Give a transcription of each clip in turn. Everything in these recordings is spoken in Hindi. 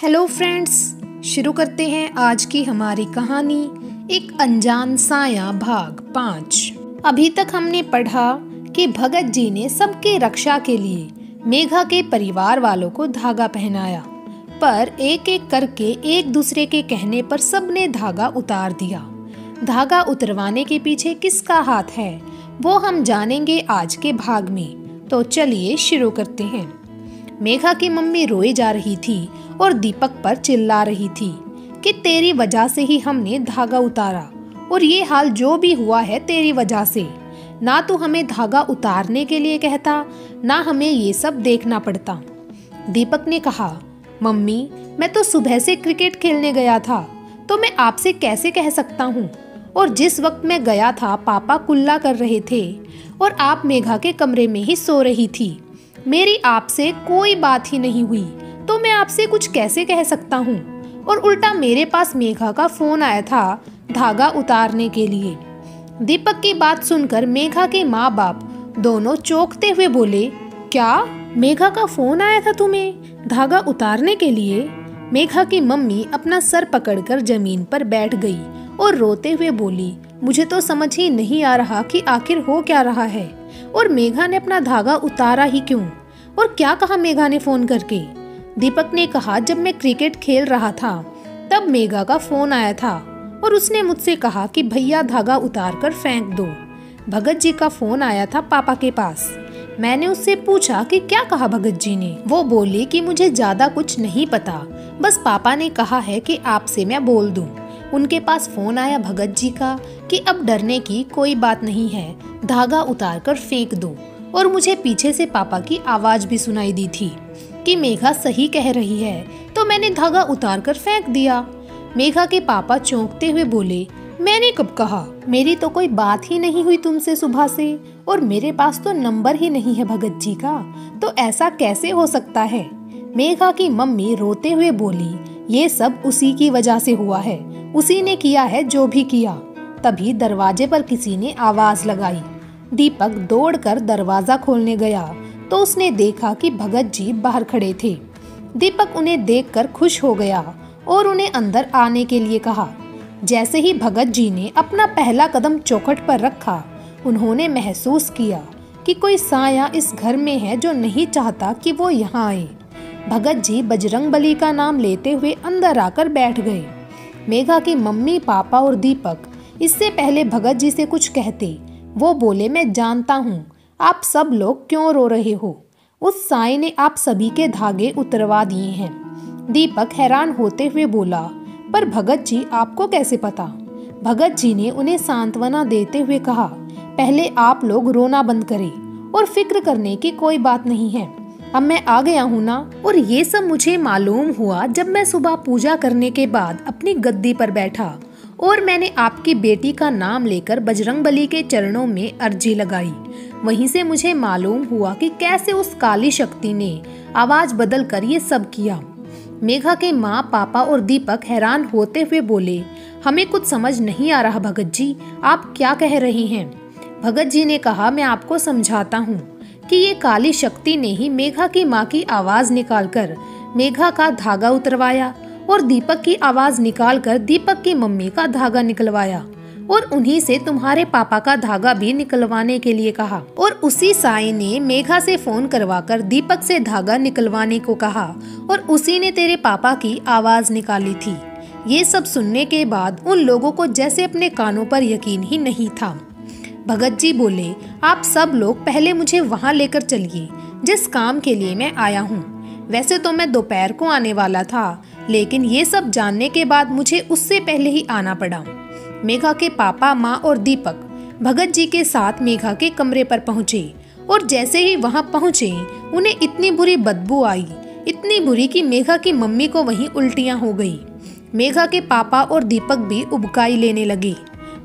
हेलो फ्रेंड्स, शुरू करते हैं आज की हमारी कहानी एक अनजान साया भाग 5। अभी तक हमने पढ़ा कि भगत जी ने सबके रक्षा के लिए मेघा के परिवार वालों को धागा पहनाया, पर एक एक करके एक दूसरे के कहने पर सबने धागा उतार दिया। धागा उतरवाने के पीछे किसका हाथ है वो हम जानेंगे आज के भाग में। तो चलिए शुरू करते हैं। मेघा की मम्मी रोए जा रही थी और दीपक पर चिल्ला रही थी कि तेरी वजह से ही हमने धागा उतारा और ये हाल जो भी हुआ है तेरी वजह से। ना तो हमें धागा उतारने के लिए कहता, ना हमें ये सब देखना पड़ता। दीपक ने कहा, मम्मी मैं तो सुबह से क्रिकेट खेलने गया था, तो मैं आपसे कैसे कह सकता हूँ। और जिस वक्त मैं गया था पापा कुल्ला कर रहे थे और आप मेघा के कमरे में ही सो रही थी। मेरी आपसे कोई बात ही नहीं हुई, तो मैं आपसे कुछ कैसे कह सकता हूँ। और उल्टा मेरे पास मेघा का फोन आया था धागा उतारने के लिए। दीपक की बात सुनकर मेघा के माँ बाप दोनों चौंकते हुए बोले, क्या मेघा का फोन आया था तुम्हें धागा उतारने के लिए? मेघा की मम्मी अपना सर पकड़कर जमीन पर बैठ गई और रोते हुए बोली, मुझे तो समझ ही नहीं आ रहा कि आखिर हो क्या रहा है और मेघा ने अपना धागा उतारा ही क्यों? और क्या कहा मेघा ने फोन करके? दीपक ने कहा, जब मैं क्रिकेट खेल रहा था तब मेघा का फोन आया था और उसने मुझसे कहा कि भैया धागा उतार कर फेंक दो। भगत जी का फोन आया था पापा के पास। मैंने उससे पूछा कि क्या कहा भगत जी ने। वो बोले कि मुझे ज्यादा कुछ नहीं पता, बस पापा ने कहा है कि आपसे मैं बोल दूं। उनके पास फोन आया भगत जी का कि अब डरने की कोई बात नहीं है, धागा उतार कर फेंक दो। और मुझे पीछे से पापा की आवाज भी सुनाई दी थी कि मेघा सही कह रही है, तो मैंने धागा उतार कर फेंक दिया। मेघा के पापा चौंकते हुए बोले, मैंने कब कहा? मेरी तो कोई बात ही नहीं हुई तुमसे सुबह से और मेरे पास तो नंबर ही नहीं है भगत जी का, तो ऐसा कैसे हो सकता है? मेघा की मम्मी रोते हुए बोली, ये सब उसी की वजह से हुआ है, उसी ने किया है जो भी किया। तभी दरवाजे पर किसी ने आवाज लगाई। दीपक दौड़कर दरवाजा खोलने गया तो उसने देखा कि भगत जी बाहर खड़े थे। दीपक उन्हें देखकर खुश हो गया और उन्हें अंदर आने के लिए कहा। जैसे ही भगत जी ने अपना पहला कदम चौखट पर रखा, उन्होंने महसूस किया कि कोई साया इस घर में है जो नहीं चाहता कि वो यहाँ आए। भगत जी बजरंगबली का नाम लेते हुए अंदर आकर बैठ गए। मेघा की मम्मी पापा और दीपक इससे पहले भगत जी से कुछ कहते, वो बोले, मैं जानता हूँ आप सब लोग क्यों रो रहे हो, उस साई ने आप सभी के धागे उतरवा दिए हैं। दीपक हैरान होते हुए बोला, पर भगत जी आपको कैसे पता? भगत जी ने उन्हें सांत्वना देते हुए कहा, पहले आप लोग रोना बंद करें और फिक्र करने की कोई बात नहीं है, अब मैं आ गया हूँ ना। और ये सब मुझे मालूम हुआ जब मैं सुबह पूजा करने के बाद अपनी गद्दी पर बैठा और मैंने आपकी बेटी का नाम लेकर बजरंगबली के चरणों में अर्जी लगाई। वहीं से मुझे मालूम हुआ कि कैसे उस काली शक्ति ने आवाज बदल कर ये सब किया। मेघा के माँ पापा और दीपक हैरान होते हुए बोले, हमें कुछ समझ नहीं आ रहा भगत जी, आप क्या कह रहे हैं? भगत जी ने कहा, मैं आपको समझाता हूँ कि ये काली शक्ति ने ही मेघा की माँ की आवाज निकालकर मेघा का धागा उतरवाया और दीपक की आवाज निकालकर दीपक की मम्मी का धागा निकलवाया और उन्हीं से तुम्हारे पापा का धागा भी निकलवाने के लिए कहा। और उसी साई ने मेघा से फोन करवाकर दीपक से धागा निकलवाने को कहा और उसी ने तेरे पापा की आवाज निकाली थी। ये सब सुनने के बाद उन लोगों को जैसे अपने कानों पर यकीन ही नहीं था। भगत जी बोले, आप सब लोग पहले मुझे वहाँ लेकर चलिए जिस काम के लिए मैं आया हूँ। वैसे तो मैं दोपहर को आने वाला था, लेकिन ये सब जानने के बाद मुझे उससे पहले ही आना पड़ा। मेघा के पापा, माँ और दीपक भगत जी के साथ मेघा के कमरे पर पहुँचे और जैसे ही वहाँ पहुँचे उन्हें इतनी बुरी बदबू आई, इतनी बुरी कि मेघा की मम्मी को वहीं उल्टियाँ हो गई। मेघा के पापा और दीपक भी उबकाई लेने लगे।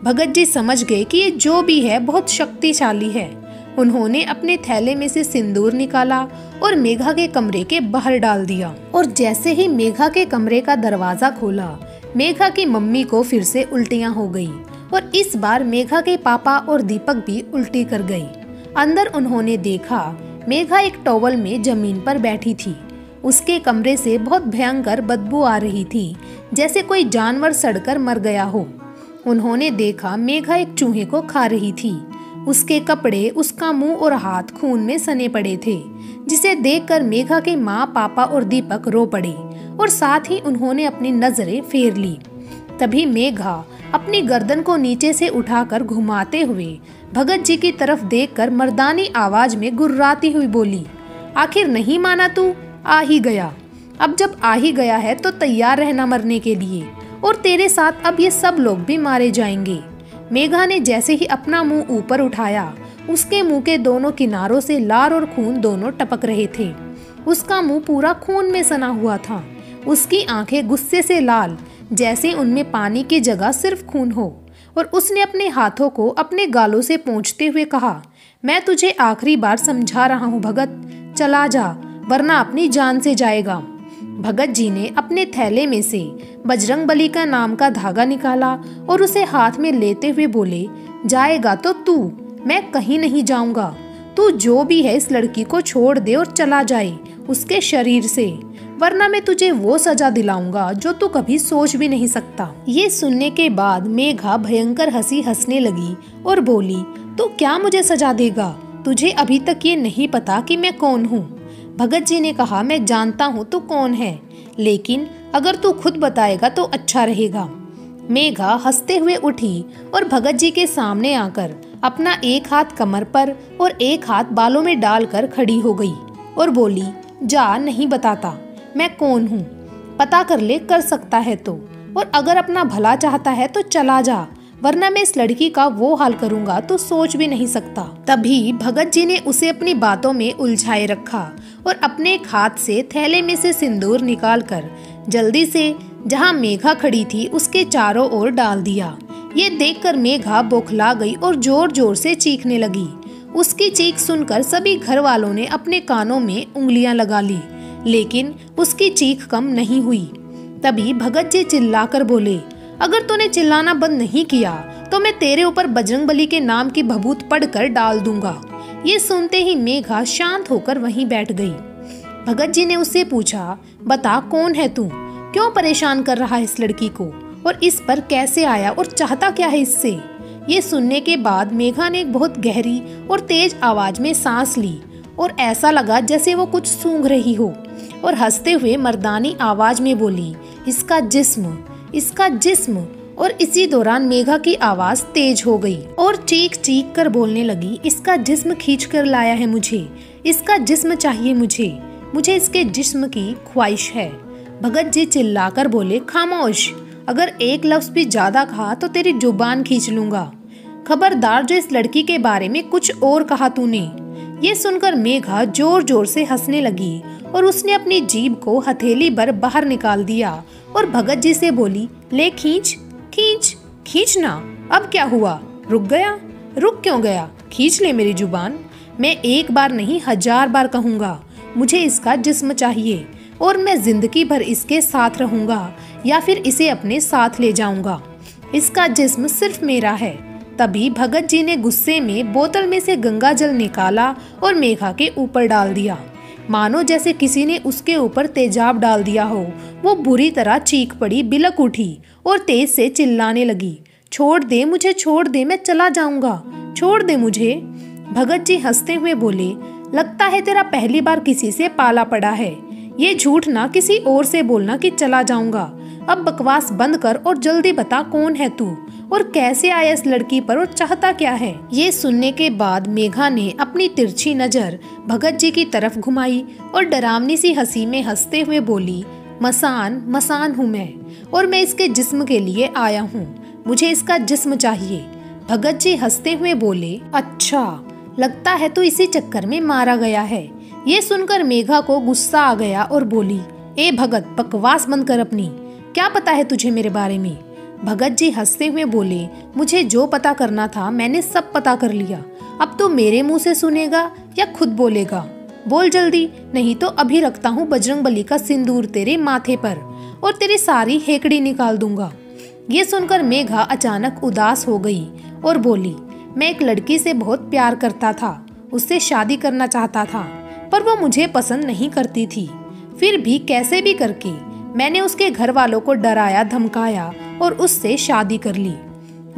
भगत जी समझ गए कि ये जो भी है बहुत शक्तिशाली है। उन्होंने अपने थैले में से सिंदूर निकाला और मेघा के कमरे के बाहर डाल दिया। और जैसे ही मेघा के कमरे का दरवाजा खोला, मेघा की मम्मी को फिर से उल्टियाँ हो गई और इस बार मेघा के पापा और दीपक भी उल्टी कर गई। अंदर उन्होंने देखा मेघा एक टॉवल में जमीन पर बैठी थी। उसके कमरे से बहुत भयंकर बदबू आ रही थी, जैसे कोई जानवर सड़कर मर गया हो। उन्होंने देखा मेघा एक चूहे को खा रही थी। उसके कपड़े, उसका मुंह और हाथ खून में सने पड़े थे, जिसे देखकर मेघा के माँ, पापा और दीपक रो पड़े और साथ ही उन्होंने अपनी नजरें फेर ली। तभी मेघा अपनी गर्दन को नीचे से उठाकर घुमाते हुए भगत जी की तरफ देखकर मर्दानी आवाज में गुर्राती हुई बोली, आखिर नहीं माना तू? आ ही गया। अब जब आ ही गया है तो तैयार रहना मरने के लिए, और तेरे साथ अब ये सब लोग भी मारे जाएंगे। मेघा ने जैसे ही अपना मुंह ऊपर उठाया, उसके मुंह के दोनों किनारों से लार और खून दोनों टपक रहे थे। उसका मुंह पूरा खून में सना हुआ था। उसकी आंखें गुस्से से लाल, जैसे उनमें पानी की जगह सिर्फ खून हो, और उसने अपने हाथों को अपने गालों से पोंछते हुए कहा, मैं तुझे आखिरी बार समझा रहा हूँ भगत, चला जा, वरना अपनी जान से जाएगा। भगत जी ने अपने थैले में से बजरंगबली का नाम का धागा निकाला और उसे हाथ में लेते हुए बोले, जाएगा तो तू, मैं कहीं नहीं जाऊंगा। तू जो भी है इस लड़की को छोड़ दे और चला जाए उसके शरीर से, वरना मैं तुझे वो सजा दिलाऊंगा जो तू कभी सोच भी नहीं सकता। ये सुनने के बाद मेघा भयंकर हंसी हंसने लगी और बोली, तो क्या मुझे सजा देगा? तुझे अभी तक ये नहीं पता कि मैं कौन हूँ। भगत जी ने कहा, मैं जानता हूँ तू कौन है, लेकिन अगर तू खुद बताएगा तो अच्छा रहेगा। मेघा हंसते हुए उठी और भगत जी के सामने आकर अपना एक हाथ कमर पर और एक हाथ बालों में डालकर खड़ी हो गई और बोली, जा, नहीं बताता मैं कौन हूँ, पता कर ले, कर सकता है तो, और अगर अपना भला चाहता है तो चला जा, वरना मैं इस लड़की का वो हाल करूंगा तो सोच भी नहीं सकता। तभी भगत जी ने उसे अपनी बातों में उलझाए रखा और अपने एक हाथ से थैले में से सिंदूर निकालकर जल्दी से जहाँ मेघा खड़ी थी उसके चारों ओर डाल दिया। ये देखकर मेघा बौखला गई और जोर जोर से चीखने लगी। उसकी चीख सुनकर सभी घर वालों ने अपने कानों में उंगलियां लगा ली, लेकिन उसकी चीख कम नहीं हुई। तभी भगत जी चिल्लाकर बोले, अगर तूने चिल्लाना बंद नहीं किया तो मैं तेरे ऊपर बजरंगबली के नाम की भभूत पढ़कर डाल दूंगा। ये सुनते ही मेघा शांत होकर वहीं बैठ गई। भगत जी ने उससे पूछा, बता कौन है तू, क्यों परेशान कर रहा है इस लड़की को, और इस पर कैसे आया और चाहता क्या है इससे? ये सुनने के बाद मेघा ने एक बहुत गहरी और तेज आवाज में सांस ली और ऐसा लगा जैसे वो कुछ सूंघ रही हो, और हंसते हुए मर्दानी आवाज में बोली, इसका जिस्म, इसका जिस्म। और इसी दौरान मेघा की आवाज तेज हो गई और चीख चीख कर बोलने लगी, इसका जिस्म खींच कर लाया है मुझे, इसका जिस्म चाहिए मुझे इसके जिस्म की ख्वाहिश है। भगत जी चिल्लाकर बोले, खामोश, अगर एक लफ्ज भी ज्यादा कहा तो तेरी जुबान खींच लूंगा। खबरदार जो इस लड़की के बारे में कुछ और कहा तूने। ये सुनकर मेघा जोर जोर से हंसने लगी और उसने अपनी जीभ को हथेली भर बाहर निकाल दिया और भगत जी से बोली, ले खींच खींच खींच ना। अब क्या हुआ, रुक गया? रुक क्यों गया? खींच ले मेरी जुबान। मैं एक बार नहीं 1000 बार कहूँगा, मुझे इसका जिस्म चाहिए और मैं जिंदगी भर इसके साथ रहूंगा या फिर इसे अपने साथ ले जाऊंगा। इसका जिस्म सिर्फ मेरा है। तभी भगत जी ने गुस्से में बोतल में से गंगा जल निकाला और मेघा के ऊपर डाल दिया, मानो जैसे किसी ने उसके ऊपर तेजाब डाल दिया हो। वो बुरी तरह चीख पड़ी, बिलक उठी और तेज से चिल्लाने लगी, छोड़ दे मुझे, छोड़ दे, मैं चला जाऊंगा, छोड़ दे मुझे। भगत जी हंसते हुए बोले, लगता है तेरा पहली बार किसी से पाला पड़ा है। ये झूठ ना किसी और से बोलना कि चला जाऊंगा। अब बकवास बंद कर और जल्दी बता कौन है तू और कैसे आया इस लड़की पर और चाहता क्या है। ये सुनने के बाद मेघा ने अपनी तिरछी नजर भगत जी की तरफ घुमाई और डरावनी सी हंसी में हंसते हुए बोली, मसान मसान हूँ मैं और मैं इसके जिस्म के लिए आया हूँ, मुझे इसका जिस्म चाहिए। भगत जी हंसते हुए बोले, अच्छा, लगता है तो इसी चक्कर में मारा गया है। ये सुनकर मेघा को गुस्सा आ गया और बोली, ए भगत, बकवास बंद कर अपनी, क्या पता है तुझे मेरे बारे में। भगत जी हंसते हुए बोले, मुझे जो पता करना था मैंने सब पता कर लिया। अब तो मेरे मुंह से सुनेगा या खुद बोलेगा? बोल जल्दी, नहीं तो अभी रखता हूँ बजरंगबली का सिंदूर तेरे माथे पर और तेरी सारी हेकड़ी निकाल दूंगा। ये सुनकर मेघा अचानक उदास हो गई और बोली, मैं एक लड़की से बहुत प्यार करता था, उससे शादी करना चाहता था, पर वो मुझे पसंद नहीं करती थी। फिर भी कैसे भी करके मैंने उसके घर वालों को डराया धमकाया और उससे शादी कर ली।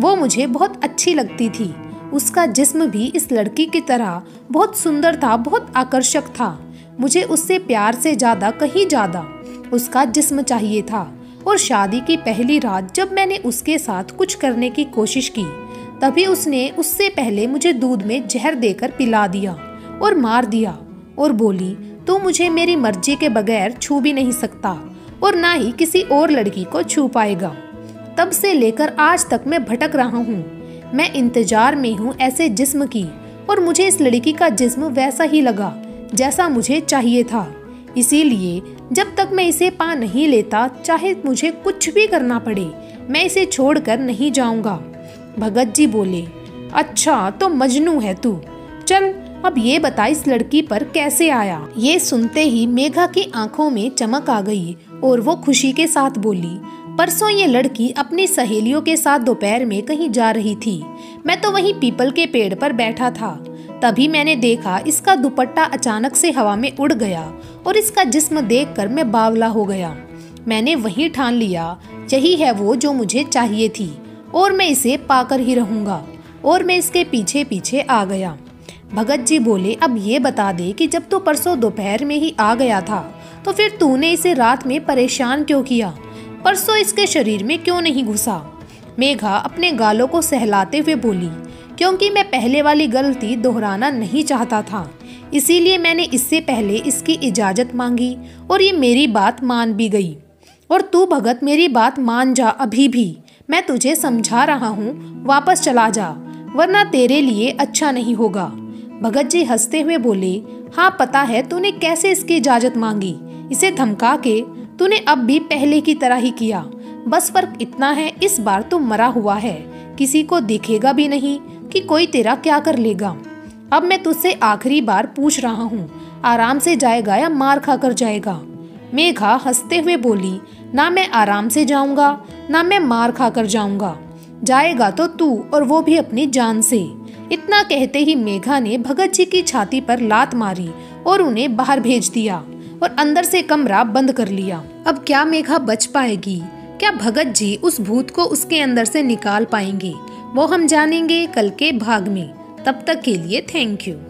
वो मुझे बहुत अच्छी लगती थी। उसका जिस्म भी इस लड़की की तरह बहुत सुंदर था, बहुत आकर्षक था। मुझे उससे प्यार से ज्यादा, कहीं ज्यादा उसका जिस्म चाहिए था। और शादी की पहली रात जब मैंने उसके साथ कुछ करने की कोशिश की, तभी उसने उससे पहले मुझे दूध में जहर देकर पिला दिया और मार दिया और बोली, तू मुझे मेरी मर्जी के बगैर छू भी नहीं सकता और ना ही किसी और लड़की को छू पाएगा। तब से लेकर आज तक मैं भटक रहा हूँ। मैं इंतजार में हूँ ऐसे जिस्म की, और मुझे इस लड़की का जिस्म वैसा ही लगा जैसा मुझे चाहिए था। इसीलिए जब तक मैं इसे पा नहीं लेता, चाहे मुझे कुछ भी करना पड़े, मैं इसे छोड़कर नहीं जाऊंगा। भगत जी बोले, अच्छा तो मजनू है तू, चल अब ये बता इस लड़की पर कैसे आया। ये सुनते ही मेघा की आंखों में चमक आ गई और वो खुशी के साथ बोली, परसों ये लड़की अपनी सहेलियों के साथ दोपहर में कहीं जा रही थी। मैं तो वहीं पीपल के पेड़ पर बैठा था। तभी मैंने देखा इसका दुपट्टा अचानक से हवा में उड़ गया और इसका जिस्म देखकर मैं बावला हो गया। मैंने वहीं ठान लिया, यही है वो जो मुझे चाहिए थी और मैं इसे पाकर ही रहूंगा, और मैं इसके पीछे पीछे आ गया। भगत जी बोले, अब ये बता दे कि जब तू परसों दोपहर में ही आ गया था, तो फिर तूने इसे रात में परेशान क्यों किया? परसों इसके शरीर में क्यों नहीं घुसा? मेघा अपने गालों को सहलाते हुए बोली, क्योंकि मैं पहले वाली गलती दोहराना नहीं चाहता था, इसीलिए मैंने इससे पहले इसकी इजाजत मांगी और ये मेरी बात मान भी गई। और तू भगत मेरी बात मान जा, अभी भी मैं तुझे समझा रहा हूँ, वापस चला जा, वरना तेरे लिए अच्छा नहीं होगा। भगत जी हंसते हुए बोले, हाँ पता है तूने कैसे इसकी इजाजत मांगी, इसे धमका के तूने अब भी पहले की तरह ही किया। बस फर्क इतना है, इस बार तू मरा हुआ है, किसी को दिखेगा भी नहीं कि कोई तेरा क्या कर लेगा। अब मैं तुझसे आखिरी बार पूछ रहा हूँ, आराम से जाएगा या मार खाकर जाएगा? मेघा हंसते हुए बोली, ना मैं आराम से जाऊंगा ना मैं मार खाकर जाऊंगा, जाएगा तो तू, और वो भी अपनी जान से। इतना कहते ही मेघा ने भगत जी की छाती पर लात मारी और उन्हें बाहर भेज दिया और अंदर से कमरा बंद कर लिया। अब क्या मेघा बच पाएगी? क्या भगत जी उस भूत को उसके अंदर से निकाल पाएंगे? वो हम जानेंगे कल के भाग में। तब तक के लिए थैंक यू।